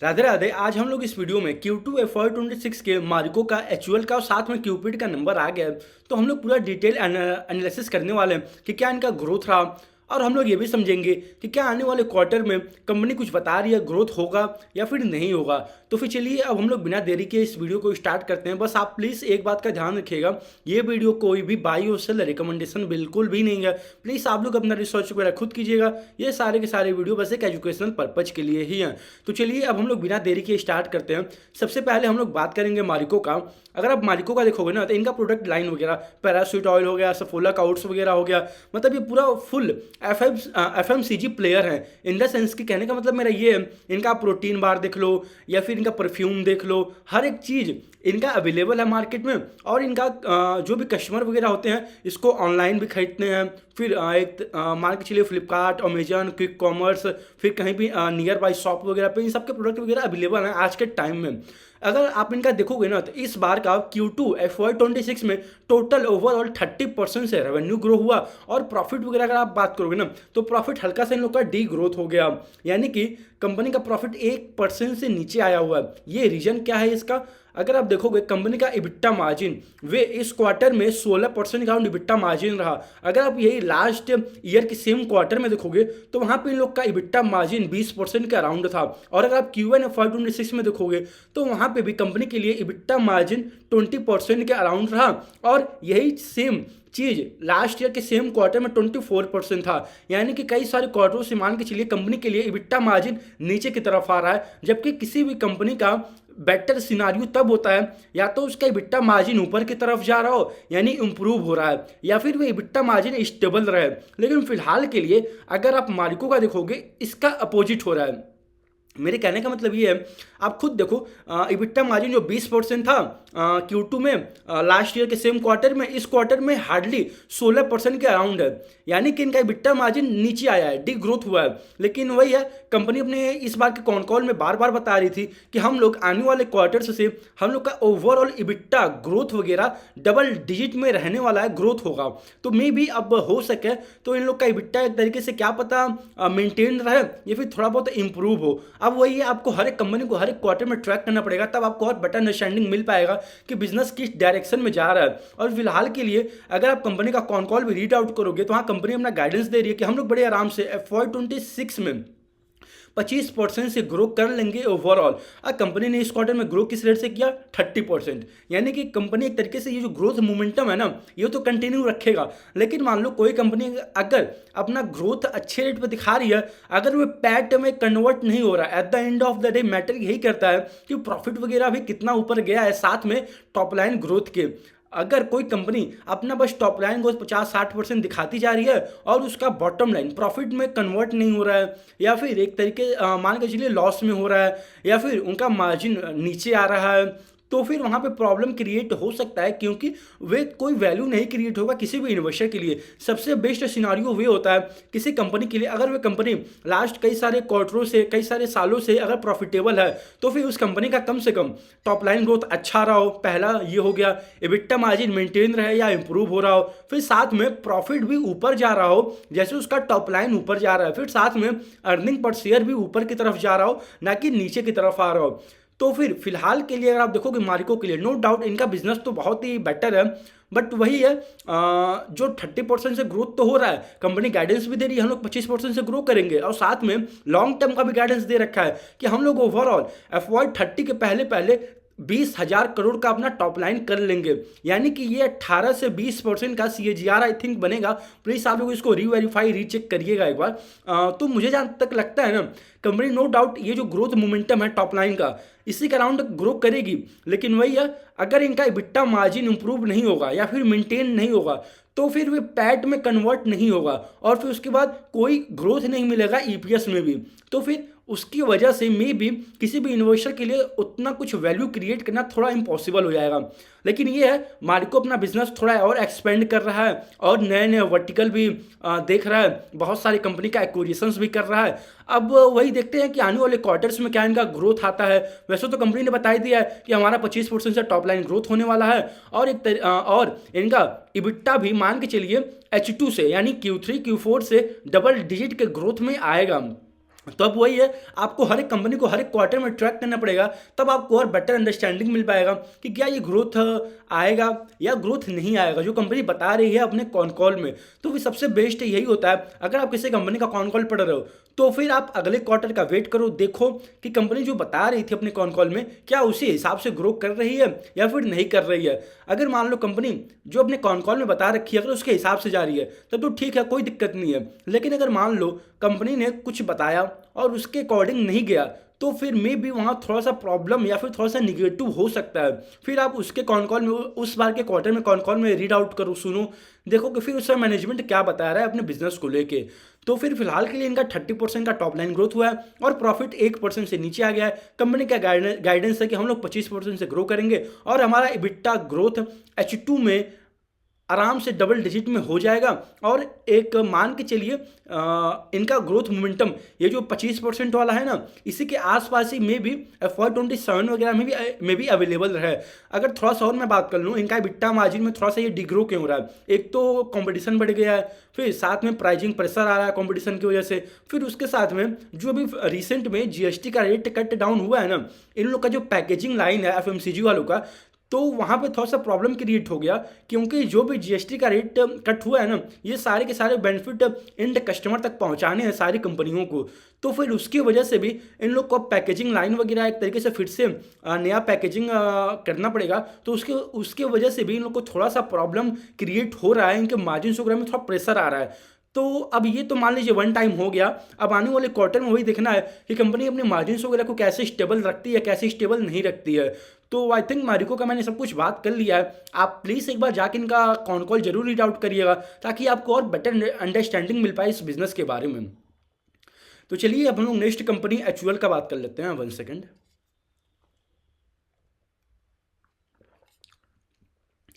राधे राधे। आज हम लोग इस वीडियो में Q2 FY26 के मार्को का एचयूएल का और साथ में क्यूपिड का नंबर आ गया है, तो हम लोग पूरा डिटेल एनालिसिस करने वाले हैं कि क्या इनका ग्रोथ रहा। और हम लोग ये भी समझेंगे कि क्या आने वाले क्वार्टर में कंपनी कुछ बता रही है ग्रोथ होगा या फिर नहीं होगा। तो फिर चलिए अब हम लोग बिना देरी के इस वीडियो को स्टार्ट करते हैं। बस आप प्लीज़ एक बात का ध्यान रखिएगा, ये वीडियो कोई भी बाई और सेल रिकमेंडेशन बिल्कुल भी नहीं है। प्लीज़ आप लोग अपना रिसर्च वगैरह खुद कीजिएगा। ये सारे के सारे वीडियो बस एक एजुकेशनल पर्पज के लिए ही हैं। तो चलिए अब हम लोग बिना देरी के स्टार्ट करते हैं। सबसे पहले हम लोग बात करेंगे मारिको का। अगर आप मारिको का देखोगे ना तो इनका प्रोडक्ट लाइन वगैरह पैराशूट ऑयल हो गया, सफोला का ओट्स वगैरह हो गया, मतलब ये पूरा फुल एफएमसीजी प्लेयर है। इन द सेंस कि कहने का मतलब मेरा ये है, इनका प्रोटीन बार देख लो या फिर इनका परफ्यूम देख लो, हर एक चीज़ इनका अवेलेबल है मार्केट में। और इनका जो भी कस्टमर वगैरह होते हैं इसको ऑनलाइन भी खरीदते हैं। फिर एक मान के चलिए फ्लिपकार्ट, अमेजन, क्विक कॉमर्स, फिर कहीं भी नियर बाई शॉप वगैरह पे इन सब के प्रोडक्ट वगैरह अवेलेबल हैं आज के टाइम में। अगर आप इनका देखोगे ना तो इस बार का Q2 FY26 में टोटल ओवरऑल 30% से रेवेन्यू ग्रो हुआ। और प्रॉफिट वगैरह अगर आप बात करोगे ना तो प्रॉफिट हल्का सा इन लोग का डी ग्रोथ हो गया, यानी कि कंपनी का प्रॉफिट 1% से नीचे आया हुआ है। ये रीजन क्या है इसका? अगर आप देखोगे कंपनी का इबिट्टा मार्जिन वे इस क्वार्टर में 16% का इबिट्टा मार्जिन रहा। अगर आप यही लास्ट ईयर के सेम क्वार्टर में देखोगे तो वहाँ पे इन लोग का इबिट्टा मार्जिन 20% के अराउंड था। और अगर आप Q1 FY26 में देखोगे तो वहाँ पे भी कंपनी के लिए इबिट्टा मार्जिन 20% के अराउंड रहा। और यही सेम चीज़ लास्ट ईयर के सेम क्वार्टर में 24% था। यानी कि कई सारे क्वार्टरों से मान के चलिए कंपनी के लिए इबिट्टा मार्जिन नीचे की तरफ आ रहा है। जबकि किसी भी कंपनी का बेटर सिनारियो तब होता है या तो उसका इबिट्टा मार्जिन ऊपर की तरफ जा रहा हो यानी इंप्रूव हो रहा है, या फिर वो इबिट्टा मार्जिन स्टेबल रहे। लेकिन फिलहाल के लिए अगर आप मालिको का देखोगे इसका अपोजिट हो रहा है। मेरे कहने का मतलब ये है, आप खुद देखो इबिट्टा मार्जिन जो 20% था Q2 में लास्ट ईयर के सेम क्वार्टर में, इस क्वार्टर में हार्डली 16% के अराउंड है। यानी कि इनका इबिट्टा मार्जिन नीचे आया है, डी ग्रोथ हुआ है। लेकिन वही है, कंपनी अपने इस बार के कॉन कॉल में बार बार बता रही थी कि हम लोग आने वाले क्वार्टर्स से हम लोग का ओवरऑल इबिट्टा ग्रोथ वगैरह डबल डिजिट में रहने वाला है, ग्रोथ होगा। तो मे भी अब हो सके तो इन लोग का इबिट्टा एक तरीके से क्या पता मेंटेन रहे या फिर थोड़ा बहुत इंप्रूव हो। अब वही है, आपको हर एक कंपनी को हर एक क्वार्टर में ट्रैक करना पड़ेगा, तब आपको और बेटर अंडरस्टैंडिंग मिल पाएगा कि बिजनेस किस डायरेक्शन में जा रहा है। और फिलहाल के लिए अगर आप कंपनी का कॉन कॉल भी रीड आउट करोगे तो हाँ, कंपनी अपना गाइडेंस दे रही है कि हम लोग बड़े आराम से FY26 में 25% से ग्रो कर लेंगे ओवरऑल। और कंपनी ने इस क्वार्टर में ग्रो किस रेट से किया? 30%। यानी कि कंपनी एक तरीके से ये जो ग्रोथ मोमेंटम है ना ये तो कंटिन्यू रखेगा। लेकिन मान लो कोई कंपनी अगर अपना ग्रोथ अच्छे रेट पर दिखा रही है, अगर वो पैट में कन्वर्ट नहीं हो रहा है, at the end of the day matter यही करता है कि प्रॉफिट वगैरह भी कितना ऊपर गया है साथ में टॉप लाइन ग्रोथ के। अगर कोई कंपनी अपना बस टॉप लाइन को 50-60% दिखाती जा रही है और उसका बॉटम लाइन प्रॉफिट में कन्वर्ट नहीं हो रहा है, या फिर एक तरीके मान के चलिए लॉस में हो रहा है, या फिर उनका मार्जिन नीचे आ रहा है, तो फिर वहाँ पे प्रॉब्लम क्रिएट हो सकता है। क्योंकि वे कोई वैल्यू नहीं क्रिएट होगा किसी भी इन्वेस्टर के लिए। सबसे बेस्ट सिनारियो वे होता है किसी कंपनी के लिए, अगर वे कंपनी लास्ट कई सारे क्वार्टरों से कई सारे सालों से अगर प्रॉफिटेबल है तो फिर उस कंपनी का कम से कम टॉप लाइन ग्रोथ अच्छा रहा हो, पहला ये हो गया, इबिट्टा मार्जिन मेंटेन रहे या इंप्रूव हो रहा हो, फिर साथ में प्रॉफिट भी ऊपर जा रहा हो जैसे उसका टॉप लाइन ऊपर जा रहा है, फिर साथ में अर्निंग पर शेयर भी ऊपर की तरफ जा रहा हो ना कि नीचे की तरफ आ रहा हो। तो फिर फिलहाल के लिए अगर आप देखोगे मारिको के लिए नो डाउट इनका बिजनेस तो बहुत ही बेटर है। बट वही है, जो 30% से ग्रोथ तो हो रहा है, कंपनी गाइडेंस भी दे रही है हम लोग 25% से ग्रो करेंगे, और साथ में लॉन्ग टर्म का भी गाइडेंस दे रखा है कि हम लोग ओवरऑल FY30 के पहले पहले 20,000 करोड़ का अपना टॉप लाइन कर लेंगे। यानी कि ये 18 से 20% का CAGR आई थिंक बनेगा। प्लीज़ आप लोग इसको रीवेरीफाई रीचेक करिएगा एक बार। तो मुझे जहाँ तक लगता है ना, कंपनी नो डाउट ये जो ग्रोथ मोमेंटम है टॉप लाइन का इसी के अराउंड ग्रो करेगी। लेकिन वही है, अगर इनका इबिट्टा मार्जिन इंप्रूव नहीं होगा या फिर मेंटेन नहीं होगा तो फिर वे पैट में कन्वर्ट नहीं होगा, और फिर उसके बाद कोई ग्रोथ नहीं मिलेगा EPS में भी। तो फिर उसकी वजह से मे भी किसी भी इन्वेस्टर के लिए उतना कुछ वैल्यू क्रिएट करना थोड़ा इम्पॉसिबल हो जाएगा। लेकिन ये है, मार्को अपना बिजनेस थोड़ा और एक्सपेंड कर रहा है और नए नए वर्टिकल भी देख रहा है, बहुत सारी कंपनी का एक्विजिशंस भी कर रहा है। अब वही देखते हैं कि आने वाले क्वार्टर्स में क्या इनका ग्रोथ आता है। वैसे तो कंपनी ने बता ही दिया है कि हमारा 25% से टॉप लाइन ग्रोथ होने वाला है, और और इनका इबिट्टा भी मान के चलिए H2 से यानी Q3 Q4 से डबल डिजिट के ग्रोथ में आएगा। तो अब वही है, आपको हर एक कंपनी को हर एक क्वार्टर में ट्रैक करना पड़ेगा, तब आपको और बेटर अंडरस्टैंडिंग मिल पाएगा कि क्या ये ग्रोथ आएगा या ग्रोथ नहीं आएगा जो कंपनी बता रही है अपने कॉन कॉल में। तो फिर सबसे बेस्ट यही होता है, अगर आप किसी कंपनी का कॉन कॉल पढ़ रहे हो तो फिर आप अगले क्वार्टर का वेट करो, देखो कि कंपनी जो बता रही थी अपने कॉन कॉल में क्या उसी हिसाब से ग्रो कर रही है या फिर नहीं कर रही है। अगर मान लो कंपनी जो अपने कॉन कॉल में बता रखी है अगर उसके हिसाब से जा रही है तब तो ठीक है, कोई दिक्कत नहीं है। लेकिन अगर मान लो कंपनी ने कुछ बताया और उसके अकॉर्डिंग नहीं गया तो फिर मे भी वहाँ थोड़ा सा प्रॉब्लम या फिर थोड़ा सा निगेटिव हो सकता है। फिर आप उसके कॉन कॉल में उस बार के क्वार्टर में कॉन कॉल में रीड आउट करो, सुनो, देखो कि फिर उसका मैनेजमेंट क्या बता रहा है अपने बिजनेस को लेके। तो फिर फिलहाल के लिए इनका 30% का टॉप लाइन ग्रोथ हुआ है और प्रॉफिट 1% से नीचे आ गया है। कंपनी का गाइडेंस है कि हम लोग 25% से ग्रो करेंगे और हमारा इबिट्टा ग्रोथ H2 में आराम से डबल डिजिट में हो जाएगा। और एक मान के चलिए इनका ग्रोथ मोमेंटम ये जो 25% वाला है ना, इसी के आसपास ही में भी FY27 वगैरह में भी अवेलेबल रहे। अगर थोड़ा सा और मैं बात कर लूँ, इनका बिट्टा मार्जिन में थोड़ा सा ये डिग्रो क्यों हो रहा है, एक तो कंपटीशन बढ़ गया है, फिर साथ में प्राइजिंग प्रेशर आ रहा है कंपटीशन की वजह से, फिर उसके साथ में जो अभी रिसेंट में GST का रेट कट डाउन हुआ है ना, इन लोग का जो पैकेजिंग लाइन है FMCG वालों का, तो वहाँ पे थोड़ा सा प्रॉब्लम क्रिएट हो गया क्योंकि जो भी GST का रेट कट हुआ है ना, ये सारे के सारे बेनिफिट एंड कस्टमर तक पहुँचाने हैं सारी कंपनियों को। तो फिर उसकी वजह से भी इन लोग को पैकेजिंग लाइन वगैरह एक तरीके से फिर से नया पैकेजिंग करना पड़ेगा। तो उसके वजह से भी इन लोग को थोड़ा सा प्रॉब्लम क्रिएट हो रहा है, इनके मार्जिन वगैरह में थोड़ा प्रेशर आ रहा है। तो अब ये तो मान लीजिए वन टाइम हो गया, अब आने वाले क्वार्टर में वही देखना है कि कंपनी अपने मार्जिन वगैरह को कैसे स्टेबल रखती है कैसे स्टेबल नहीं रखती है। तो आई थिंक मारिको का मैंने सब कुछ बात कर लिया है। आप प्लीज़ एक बार जाके इनका कॉन कॉल जरूर रीड आउट करिएगा ताकि आपको और बेटर अंडरस्टैंडिंग मिल पाए इस बिजनेस के बारे में। तो चलिए अब हम लोग नेक्स्ट कंपनी एचयूएल का बात कर लेते हैं। 1 सेकेंड।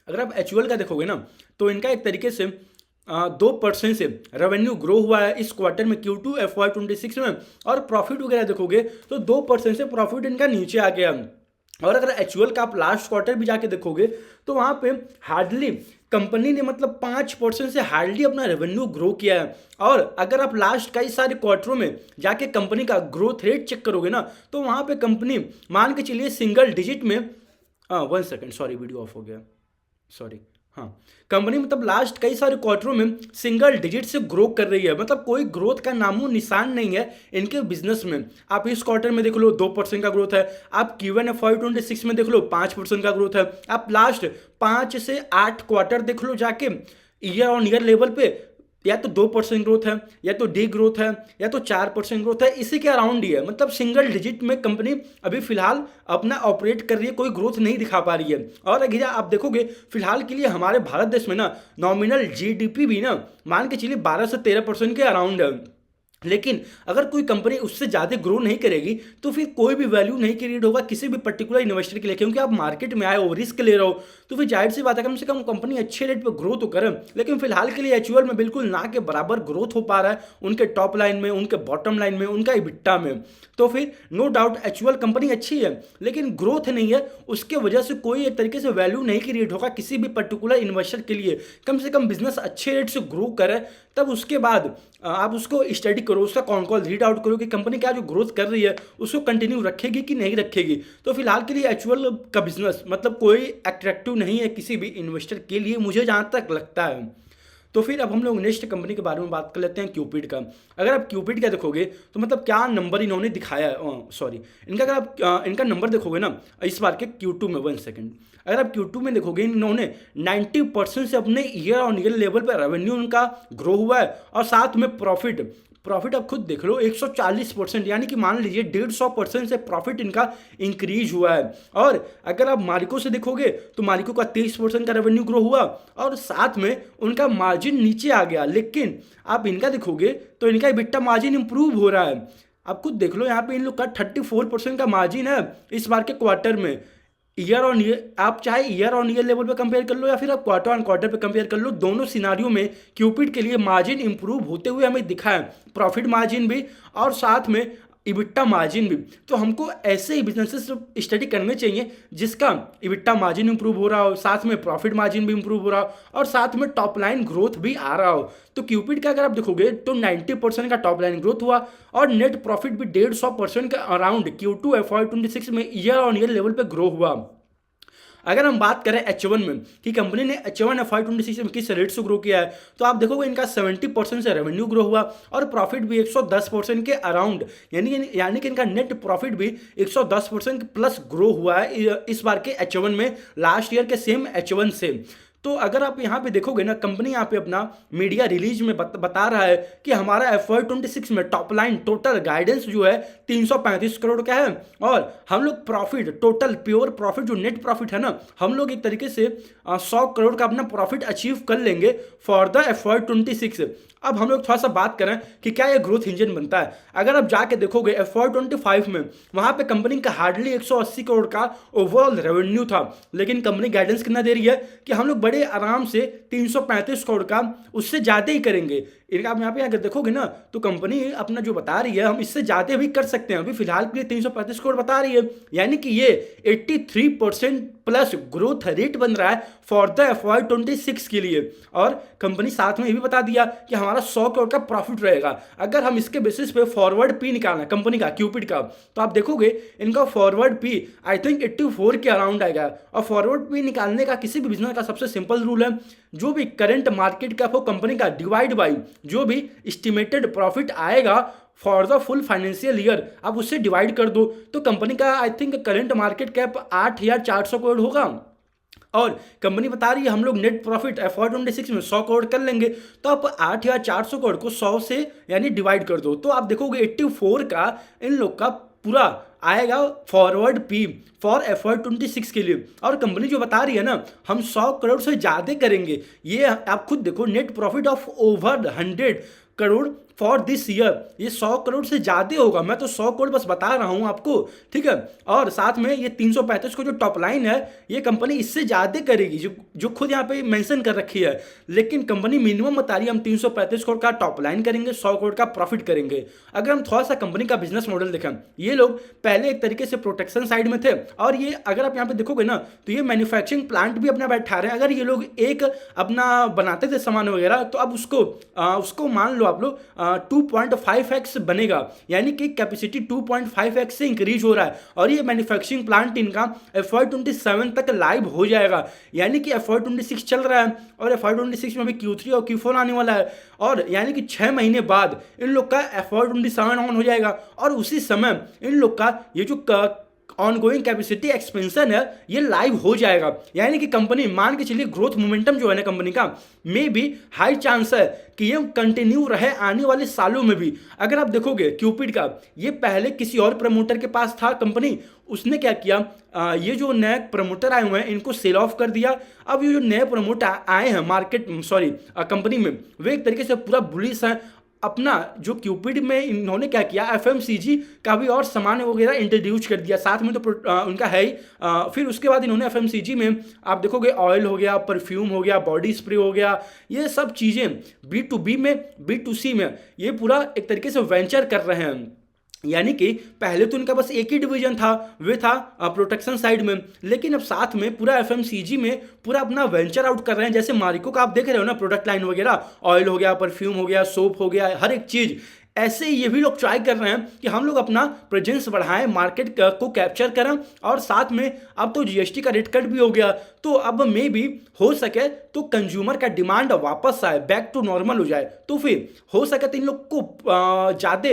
अगर आप एचयूएल का देखोगे ना तो इनका एक तरीके से 2% से रेवेन्यू ग्रो हुआ है इस क्वार्टर में Q2 FY26 में। और प्रॉफिट वगैरह देखोगे तो 2% से प्रॉफिट इनका नीचे आ गया। और अगर एचयूएल का आप लास्ट क्वार्टर भी जाके देखोगे तो वहाँ पे हार्डली कंपनी ने मतलब 5% से हार्डली अपना रेवेन्यू ग्रो किया है। और अगर आप लास्ट कई सारे क्वार्टरों में जाके कंपनी का ग्रोथ रेट चेक करोगे ना तो वहाँ पे कंपनी मान के चलिए सिंगल डिजिट में 1 सेकेंड, सॉरी वीडियो ऑफ हो गया, सॉरी। हाँ, कंपनी मतलब लास्ट कई सारे क्वार्टरों में सिंगल डिजिट से ग्रो कर रही है, मतलब कोई ग्रोथ का नामो निशान नहीं है इनके बिजनेस में। आप इस क्वार्टर में देख लो 2% का ग्रोथ है, आप Q1 FY26 में देख लो 5% का ग्रोथ है, आप लास्ट 5 से 8 क्वार्टर देख लो जाके ईयर ऑन ईयर लेवल पे या तो 2% ग्रोथ है या तो डी ग्रोथ है या तो 4% ग्रोथ है, इसी के अराउंड ही है। मतलब सिंगल डिजिट में कंपनी अभी फिलहाल अपना ऑपरेट कर रही है, कोई ग्रोथ नहीं दिखा पा रही है। और अगर आप देखोगे फिलहाल के लिए हमारे भारत देश में ना नॉमिनल GDP भी ना मान के चलिए 12 से 13% के अराउंड है। लेकिन अगर कोई कंपनी उससे ज़्यादा ग्रो नहीं करेगी तो फिर कोई भी वैल्यू नहीं क्रिएट होगा किसी भी पर्टिकुलर इन्वेस्टर के लिए, क्योंकि आप मार्केट में आए हो रिस्क ले रहे हो तो फिर जाहिर सी बात है कम से कम कंपनी अच्छे रेट पे ग्रो तो करे। लेकिन फिलहाल के लिए एचयूएल में बिल्कुल ना के बराबर ग्रोथ हो पा रहा है उनके टॉप लाइन में, उनके बॉटम लाइन में, उनका इबिट्टा में। तो फिर नो डाउट एचयूएल कंपनी अच्छी है लेकिन ग्रोथ नहीं है, उसके वजह से कोई एक तरीके से वैल्यू नहीं क्रिएट होगा किसी भी पर्टिकुलर इन्वेस्टर के लिए। कम से कम बिजनेस अच्छे रेट से ग्रो करे तब उसके बाद आप उसको स्टडी करो, उसका कॉन कॉल रीड आउट करो कि कंपनी क्या जो ग्रोथ कर रही है उसको कंटिन्यू रखेगी कि नहीं रखेगी। तो फिलहाल के लिए एचयूएल का बिजनेस मतलब कोई अट्रैक्टिव नहीं है किसी भी इन्वेस्टर के लिए, मुझे जहाँ तक लगता है। तो फिर अब हम लोग नेक्स्ट कंपनी के बारे में बात कर लेते हैं क्यूपिड का। अगर आप क्यूपिड का देखोगे तो मतलब क्या नंबर इन्होंने दिखाया है, सॉरी इनका अगर आप इनका नंबर देखोगे ना इस बार के Q2 में 1 सेकेंड, अगर आप Q2 में देखोगे इन्होंने 90% से अपने ईयर ऑन ईयर लेवल पर रेवेन्यू उनका ग्रो हुआ है और साथ में प्रॉफिट आप खुद देख लो 140%, यानी कि मान लीजिए 150% से प्रॉफिट इनका इंक्रीज हुआ है। और अगर आप मारिको से देखोगे तो मारिको का 23% का रेवेन्यू ग्रो हुआ और साथ में उनका मार्जिन नीचे आ गया। लेकिन आप इनका देखोगे तो इनका इबिट्टा मार्जिन इंप्रूव हो रहा है। आप खुद देख लो यहाँ पे इन लोग का 34% का मार्जिन है इस बार के क्वार्टर में। ईयर ऑन ईयर आप चाहे ईयर ऑन ईयर लेवल पे कंपेयर कर लो या फिर आप क्वार्टर ऑन क्वार्टर पे कंपेयर कर लो, दोनों सिनारियों में क्यूपिड के लिए मार्जिन इंप्रूव होते हुए हमें दिखा है, प्रॉफिट मार्जिन भी और साथ में इबिट्टा मार्जिन भी। तो हमको ऐसे ही बिजनेसेस स्टडी करने चाहिए जिसका इबिट्टा मार्जिन इंप्रूव हो रहा हो, साथ में प्रॉफिट मार्जिन भी इंप्रूव हो रहा हो और साथ में टॉप लाइन ग्रोथ भी आ रहा हो। तो क्यूपिड का अगर आप देखोगे तो 90% का टॉप लाइन ग्रोथ हुआ और नेट प्रॉफिट भी 150% का अराउंड Q2 FY26 में ईयर ऑन ईयर लेवल पे ग्रो हुआ। अगर हम बात करें H1 में कि कंपनी ने H1 FY26 में किस रेट से ग्रो किया है, तो आप देखोगे इनका 70% से रेवेन्यू ग्रो हुआ और प्रॉफिट भी 110% के अराउंड, यानी कि इनका नेट प्रॉफिट भी 110% प्लस ग्रो हुआ है इस बार के H1 में लास्ट ईयर के सेम H1 से। तो अगर आप यहाँ पे देखोगे ना, कंपनी यहाँ पे अपना मीडिया रिलीज में बता रहा है कि हमारा FY26 में टॉप लाइन टोटल गाइडेंस जो है 335 करोड़ का है और हम लोग प्रॉफिट टोटल प्योर प्रॉफिट जो नेट प्रॉफिट है ना, हम लोग एक तरीके से 100 करोड़ का अपना प्रॉफिट अचीव कर लेंगे फॉर द FY26। अब हम लोग थोड़ा सा बात करें कि क्या ये ग्रोथ इंजन बनता है। अगर आप जाके देखोगे FY25 में वहां पे कंपनी का हार्डली 180 करोड़ का ओवरऑल रेवेन्यू था, लेकिन कंपनी गाइडेंस कितना दे रही है कि हम लोग बड़े आराम से 335 करोड़ का उससे ज़्यादा ही करेंगे। आप यहाँ पे अगर देखोगे ना तो कंपनी अपना जो बता रही है हम इससे ज़्यादा भी कर सकते हैं, अभी फिलहाल के लिए 335 करोड़ बता रही है, यानी कि ये 83% प्लस ग्रोथ रेट बन रहा है फॉर द FY26 के लिए। और कंपनी साथ में ये भी बता दिया कि हमारा 100 करोड़ का प्रॉफिट रहेगा। अगर हम इसके बेसिस पे फॉरवर्ड पी निकालना कंपनी का क्यूपिड का, तो आप देखोगे इनका फॉरवर्ड पी आई थिंक 84 के अराउंड आएगा। और फॉरवर्ड पी निकालने का किसी भी बिजनेस का सबसे सिंपल रूल है, जो भी करंट मार्केट कैप हो कंपनी का डिवाइड बाई जो भी एस्टिमेटेड प्रॉफिट आएगा for the full financial year, आप उससे डिवाइड कर दो तो कंपनी का I think current market cap 8,400 crore होगा। और कंपनी बता रही है हम लोग नेट प्रॉफिट FY26 में 100 करोड़ कर लेंगे, तो आप 8,400 करोड़ को 100 से यानी डिवाइड कर दो, तो आप देखोगे 84 का इन लोग का पूरा आएगा फॉरवर्ड पी फॉर FY26 के लिए। और कंपनी जो बता रही है ना हम 100 करोड़ से ज़्यादा करेंगे, ये आप खुद देखो net profit of over 100 crore for this year, ये 100 करोड़ से ज़्यादा होगा। मैं तो 100 करोड़ बस बता रहा हूँ आपको, ठीक है। और साथ में ये 335 को जो टॉप लाइन है ये कंपनी इससे ज़्यादा करेगी, जो खुद यहाँ पे मेंशन कर रखी है। लेकिन कंपनी मिनिमम बता रही है हम 335 करोड़ का टॉप लाइन करेंगे, 100 करोड़ का प्रॉफिट करेंगे। अगर हम थोड़ा सा कंपनी का बिजनेस मॉडल देखें, ये लोग पहले एक तरीके से प्रोटेक्शन साइड में थे और ये अगर आप यहाँ पे देखोगे ना तो ये मैन्युफैक्चरिंग प्लांट भी अपना बैठा रहे हैं। अगर ये लोग एक अपना बनाते थे सामान वगैरह, तो अब उसको मान लो आप लोग 2.5x बनेगा, यानी कि कैपेसिटी 2.5x से इंक्रीज हो रहा है। और ये मैन्युफैक्चरिंग प्लांट इनका FY27 तक लाइव हो जाएगा, यानी कि FY26 चल रहा है और FY26 में भी Q3 और Q4 आने वाला है, और यानी कि 6 महीने बाद इन लोग का FY27 ऑन हो जाएगा। और उसी समय इन लोग का ये जो ऑनगोइंग कैपेसिटी एक्सपेंशन है ये लाइव हो जाएगा, यानी कि कंपनी मान के चलिए ग्रोथ मोमेंटम जो है ना कंपनी का में भी हाई चांस है कि ये कंटिन्यू रहे आने वाले सालों में भी। अगर आप देखोगे क्यूपिड का, ये पहले किसी और प्रमोटर के पास था कंपनी, उसने क्या किया, ये जो नए प्रमोटर आए हुए हैं इनको सेल ऑफ कर दिया। अब ये जो नए प्रमोटर आए हैं कंपनी में, वे एक तरीके से पूरा बुलिश हैं। अपना जो क्यूपिड में इन्होंने क्या किया, FMCG का भी और सामान वगैरह इंट्रोड्यूस कर दिया, साथ में तो उनका है ही। फिर उसके बाद इन्होंने FMCG में आप देखोगे ऑयल हो गया, परफ्यूम हो गया, बॉडी स्प्रे हो गया, ये सब चीज़ें B2B में B2C में ये पूरा एक तरीके से वेंचर कर रहे हैं। यानी कि पहले तो उनका बस एक ही डिवीजन था, वे था प्रोटेक्शन साइड में, लेकिन अब साथ में पूरा FMCG में पूरा अपना वेंचर आउट कर रहे हैं। जैसे मारिको का आप देख रहे हो ना प्रोडक्ट लाइन वगैरह, ऑयल हो गया, परफ्यूम हो गया, सोप हो गया, हर एक चीज़। ऐसे ये भी लोग ट्राई कर रहे हैं कि हम लोग अपना प्रेजेंस बढ़ाएं, मार्केट को कैप्चर करें। और साथ में अब तो GST का रेट कट भी हो गया, तो अब मे भी हो सके तो कंज्यूमर का डिमांड वापस आए, बैक टू नॉर्मल हो जाए, तो फिर हो सके तो इन लोग को ज़्यादा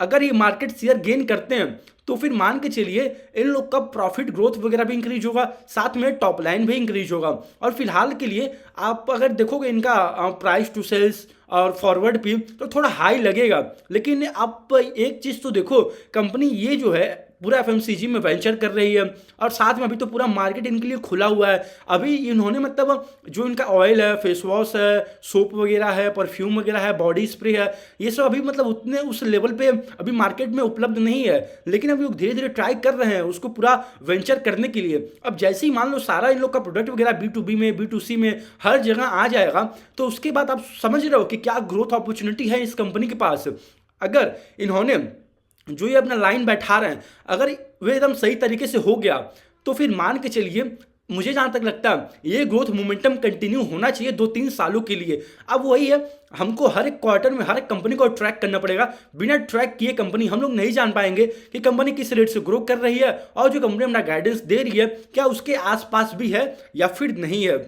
अगर ये मार्केट शेयर गेन करते हैं तो फिर मान के चलिए इन लोग का प्रॉफिट ग्रोथ वगैरह भी इंक्रीज होगा, साथ में टॉप लाइन भी इंक्रीज होगा। और फिलहाल के लिए आप अगर देखोगे इनका प्राइस टू सेल्स और फॉरवर्ड भी तो थोड़ा हाई लगेगा, लेकिन आप एक चीज़ तो देखो, कंपनी ये जो है पूरा FMCG में वेंचर कर रही है और साथ में अभी तो पूरा मार्केट इनके लिए खुला हुआ है। अभी इन्होंने मतलब जो इनका ऑयल है, फेस वॉश है, सोप वगैरह है, परफ्यूम वगैरह है, बॉडी स्प्रे है, ये सब अभी मतलब उतने उस लेवल पे अभी मार्केट में उपलब्ध नहीं है, लेकिन अभी लोग धीरे धीरे ट्राई कर रहे हैं उसको पूरा वेंचर करने के लिए। अब जैसे ही मान लो सारा इन लोग का प्रोडक्ट वगैरह B2B में B2C में हर जगह आ जाएगा, तो उसके बाद आप समझ रहे हो कि क्या ग्रोथ अपॉर्चुनिटी है इस कंपनी के पास। अगर इन्होंने जो ये अपना लाइन बैठा रहे हैं, अगर वे एकदम सही तरीके से हो गया तो फिर मान के चलिए, मुझे जहाँ तक लगता है ये ग्रोथ मोमेंटम कंटिन्यू होना चाहिए 2-3 सालों के लिए। अब वही है, हमको हर एक क्वार्टर में हर एक कंपनी को ट्रैक करना पड़ेगा। बिना ट्रैक किए कंपनी हम लोग नहीं जान पाएंगे कि कंपनी किस रेट से ग्रो कर रही है और जो कंपनी अपना गाइडेंस दे रही है क्या उसके आसपास भी है या फिर नहीं है।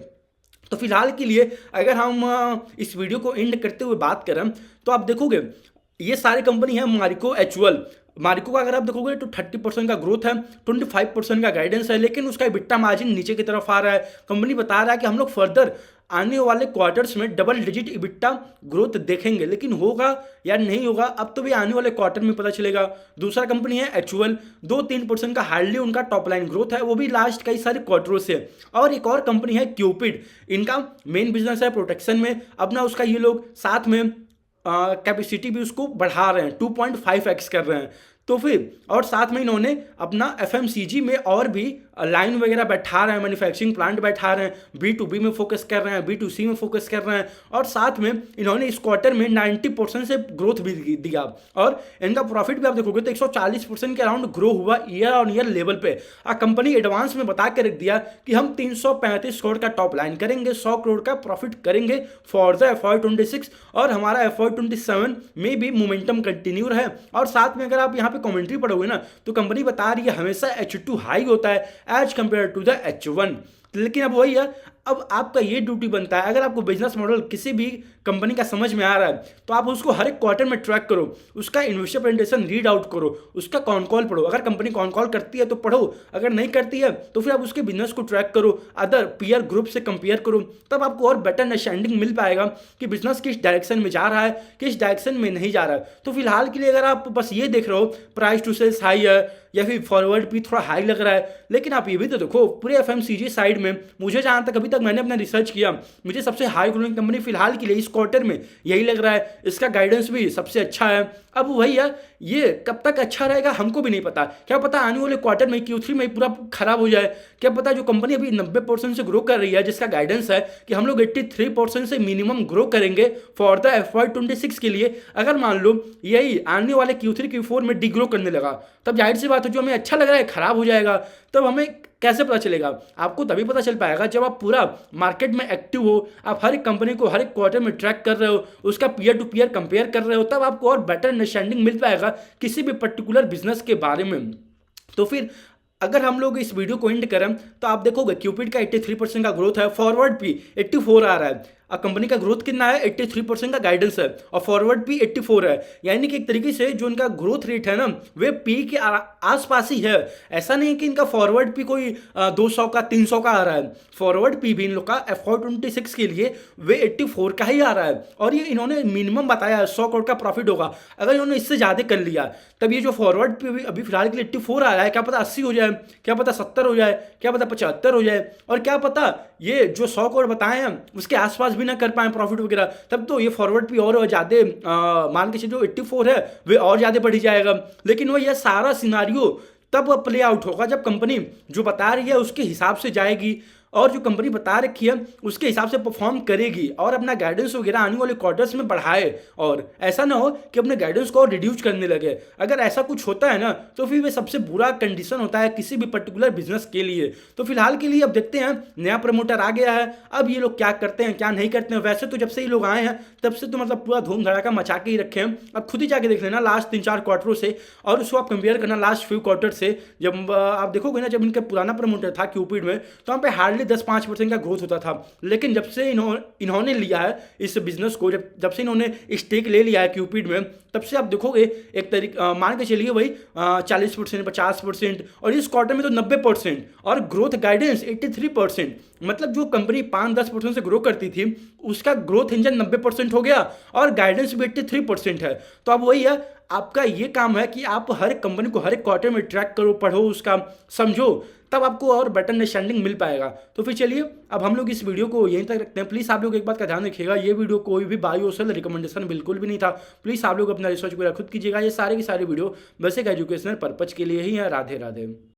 तो फिलहाल के लिए अगर हम इस वीडियो को एंड करते हुए बात करें तो आप देखोगे ये सारी कंपनी है मारिको एचयूएल। मारिको का अगर आप देखोगे तो 30% का ग्रोथ है, 25% का गाइडेंस है, लेकिन उसका EBITDA मार्जिन नीचे की तरफ आ रहा है। कंपनी बता रहा है कि हम लोग फर्दर आने वाले क्वार्टर्स में डबल डिजिट EBITDA ग्रोथ देखेंगे, लेकिन होगा या नहीं होगा अब तो भी आने वाले क्वार्टर में पता चलेगा। दूसरा कंपनी है एचयूएल, 2-3% का हार्डली उनका टॉप लाइन ग्रोथ है, वो भी लास्ट कई सारे क्वार्टरों से। और एक और कंपनी है क्यूपिड, इनका मेन बिजनेस है प्रोटेक्शन में, अपना उसका ये लोग साथ में कैपेसिटी भी उसको बढ़ा रहे हैं, 2.5x कर रहे हैं। तो फिर और साथ में इन्होंने अपना FMCG में और भी लाइन वगैरह बैठा रहे हैं, मैन्युफैक्चरिंग प्लांट बैठा रहे हैं, B2B में फोकस कर रहे हैं, B2C में फोकस कर रहे हैं, और साथ में इन्होंने इस क्वार्टर में 90% से ग्रोथ भी दिया। और इनका प्रॉफिट भी आप देखोगे तो 140% के अराउंड ग्रो हुआ ईयर ऑन ईयर लेवल पे। कंपनी एडवांस में बता के रख दिया कि हम 335 करोड़ का टॉप लाइन करेंगे, 100 करोड़ का प्रॉफिट करेंगे फॉर द FY26, और हमारा FY27 में भी मोमेंटम कंटिन्यू रहे। और साथ में अगर आप यहाँ पे कमेंट्री पढ़ोगे ना तो कंपनी बता रही है हमेशा H2 हाई होता है as compare to the H1। लेकिन अब वही है, अब आपका ये ड्यूटी बनता है, अगर आपको बिजनेस मॉडल किसी भी कंपनी का समझ में आ रहा है तो आप उसको हर एक क्वार्टर में ट्रैक करो, उसका इन्वेस्टर प्रेजेंटेशन रीड आउट करो, उसका कॉन कॉल पढ़ो। अगर कंपनी कॉन कॉल करती है तो पढ़ो, अगर नहीं करती है तो फिर आप उसके बिजनेस को ट्रैक करो, अदर पीयर ग्रुप से कंपेयर करो, तब आपको और बेटर अंडरस्टैंडिंग मिल पाएगा कि बिजनेस किस डायरेक्शन में जा रहा है, किस डायरेक्शन में नहीं जा रहा है। तो फिलहाल के लिए अगर आप बस ये देख रहे हो प्राइस टू सेल्स हाई है या फिर फॉरवर्ड भी थोड़ा हाई लग रहा है, लेकिन आप ये भी तो देखो पूरे FMCG साइड में मुझे जहाँ तक अभी तक मैंने अपना रिसर्च किया, मुझे सबसे हाई ग्रोइंग कंपनी फिलहाल के लिए इस क्वार्टर में यही लग रहा है। इसका गाइडेंस भी सबसे अच्छा है। अब वही है, ये कब तक अच्छा रहेगा हमको भी नहीं पता, क्या पता आने वाले क्वार्टर में Q3 में पूरा खराब हो जाए, क्या पता जो कंपनी अभी 90% से ग्रो कर रही है, जिसका गाइडेंस है कि हम लोग 83% से मिनिमम ग्रो करेंगे फॉर द FY26 के लिए, अगर मान लो यही आने वाले Q3 Q4 में डिग्रो करने लगा, तब जाहिर सी बात है जो हमें अच्छा लग रहा है खराब हो जाएगा। तब हमें कैसे पता चलेगा? आपको तभी पता चल पाएगा जब आप पूरा मार्केट में एक्टिव हो, आप हर एक कंपनी को हर एक क्वार्टर में ट्रैक कर रहे हो, उसका पीयर टू पीयर कंपेयर कर रहे हो, तब आपको और बेटर अंडरस्टैंडिंग मिल पाएगा किसी भी पर्टिकुलर बिजनेस के बारे में। तो फिर अगर हम लोग इस वीडियो को एंड करें तो आप देखोगे क्यूपिड का 83% का ग्रोथ है, फॉरवर्ड भी 84 आ रहा है। कंपनी का ग्रोथ कितना है? 83% का गाइडेंस है और फॉरवर्ड भी 84 है, यानी कि एक तरीके से जो इनका ग्रोथ रेट है ना वे पी के आसपास ही है। ऐसा नहीं कि इनका फॉरवर्ड भी कोई 200 का 300 का आ रहा है, फॉरवर्ड पी भी इन लोग का FY26 के लिए वे 84 का ही आ रहा है। और ये इन्होंने मिनिमम बताया 100 करोड़ का प्रॉफिट होगा, अगर इन्होंने इससे ज़्यादा कर लिया तब ये जो फॉरवर्ड पी अभी फिलहाल के लिए 84 आ रहा है, क्या पता 80 हो जाए, क्या पता 70 हो जाए, क्या पता 75 हो जाए, और क्या पता ये जो 100 करोड़ बताए हैं उसके आसपास भी ना कर पाए प्रॉफिट वगैरह, तब तो ये फॉरवर्ड भी और ज़्यादा मान के जो 84 है वे और ज़्यादा बढ़ जाएगा। लेकिन वो ये सारा सिनारियो तब प्ले आउट होगा जब कंपनी जो बता रही है उसके हिसाब से जाएगी और जो कंपनी बता रखी है उसके हिसाब से परफॉर्म करेगी और अपना गाइडेंस वगैरह आने वाले क्वार्टर्स में बढ़ाए, और ऐसा ना हो कि अपने गाइडेंस को रिड्यूस करने लगे। अगर ऐसा कुछ होता है ना तो फिर वे सबसे बुरा कंडीशन होता है किसी भी पर्टिकुलर बिजनेस के लिए। तो फिलहाल के लिए अब देखते हैं, नया प्रमोटर आ गया है, अब ये लोग क्या करते हैं क्या नहीं करते हैं। वैसे तो जब से ये लोग आए हैं तब से तो मतलब पूरा धूम धड़ाका मचा के ही रखे हैं। अब खुद ही जाके देख लेना लास्ट 3-4 क्वार्टरों से और उसको आप कंपेयर करना लास्ट फ्यू क्वार्टर से। जब आप देखोगे ना, जब इनका पुराना प्रमोटर था क्यूपिड में तो वहाँ पे हार्डली 10-5% का ग्रोथ होता था, लेकिन जब से इन्होंने लिया है इस बिजनेस को, जब से इन्होंने स्टेक ले लिया है क्यूपिड में, तब से आप देखोगे एक तरीके मान के चलिए वही 40% 50%, और इस क्वार्टर में तो 90%, और ग्रोथ गाइडेंस 83%। मतलब जो कंपनी 5-10% से ग्रो करती थी उसका ग्रोथ इंजन 90% हो गया और गाइडेंस भी 83% है। तो अब वही है, आपका ये काम है कि आप हर एक कंपनी को हर एक क्वार्टर में ट्रैक करो, पढ़ो, उसका समझो, तब आपको और बेटर अंडरस्टैंडिंग मिल पाएगा। तो फिर चलिए अब हम लोग इस वीडियो को यहीं तक रखते हैं। प्लीज़ आप लोग एक बात का ध्यान रखिएगा, ये वीडियो कोई भी बाय और सेल रिकमेंडेशन बिल्कुल भी नहीं था। प्लीज़ आप लोग अपना रिसर्च वगैरह खुद कीजिएगा, ये सारे की सारी वीडियो बेसिक एजुकेशनल पर्पज के लिए ही है। राधे राधे।